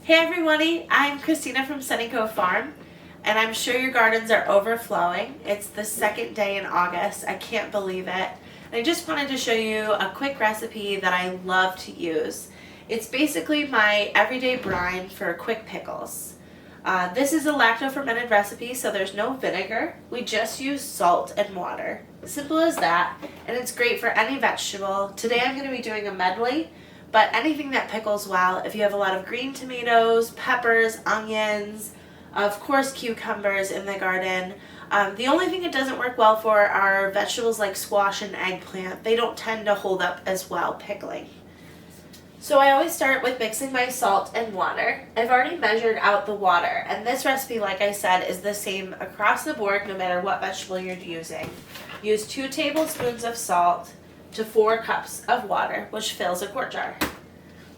Hey everybody, I'm Christina from Sunny Cove Farm, and I'm sure your gardens are overflowing. It's the second day in August. I can't believe it. And I just wanted to show you a quick recipe that I love to use. It's basically my everyday brine for quick pickles. This is a lacto-fermented recipe, so there's no vinegar. We just use salt and water. Simple as that, and it's great for any vegetable. Today I'm going to be doing a medley, but anything that pickles well. If you have a lot of green tomatoes, peppers, onions, of course cucumbers in the garden. The only thing it doesn't work well for are vegetables like squash and eggplant. They don't tend to hold up as well pickling. So I always start with mixing my salt and water. I've already measured out the water, and this recipe, like I said, is the same across the board no matter what vegetable you're using. Use 2 tablespoons of salt to 4 cups of water, which fills a quart jar.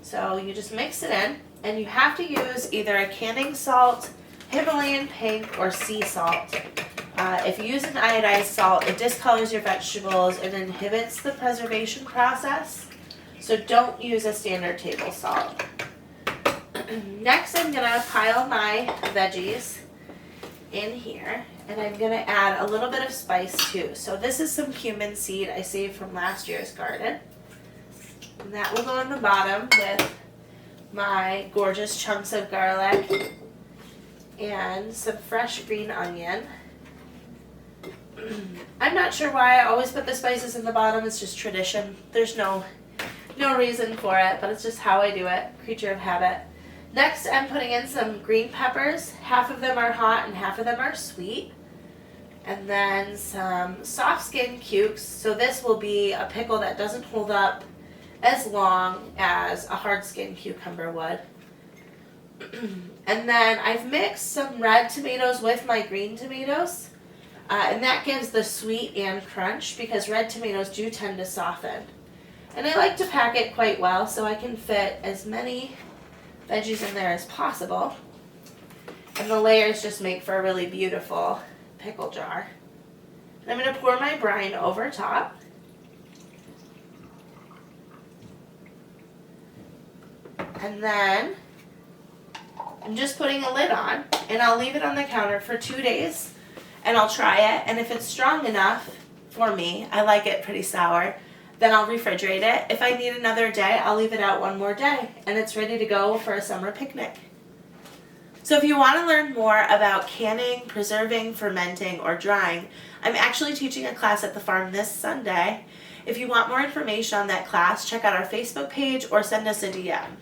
So you just mix it in, and you have to use either a canning salt, Himalayan pink, or sea salt. If you use an iodized salt, it discolors your vegetables and inhibits the preservation process. So don't use a standard table salt. Next, I'm going to pile my veggies in here, and I'm going to add a little bit of spice too. So this is some cumin seed I saved from last year's garden. And that will go in the bottom with my gorgeous chunks of garlic and some fresh green onion. I'm not sure why I always put the spices in the bottom. It's just tradition. There's no reason for it, but it's just how I do it. Creature of habit. Next, I'm putting in some green peppers. Half of them are hot and half of them are sweet. And then some soft skin cukes. So this will be a pickle that doesn't hold up as long as a hard skin cucumber would. And then I've mixed some red tomatoes with my green tomatoes. And that gives the sweet and crunch because red tomatoes do tend to soften. And I like to pack it quite well so I can fit as many veggies in there as possible. And the layers just make for a really beautiful pickle jar. And I'm going to pour my brine over top. And then I'm just putting a lid on, and I'll leave it on the counter for 2 days, and I'll try it. And if it's strong enough for me, I like it pretty sour, then I'll refrigerate it. If I need another day, I'll leave it out one more day, and it's ready to go for a summer picnic. So if you want to learn more about canning, preserving, fermenting, or drying, I'm actually teaching a class at the farm this Sunday. If you want more information on that class, check out our Facebook page or send us a DM.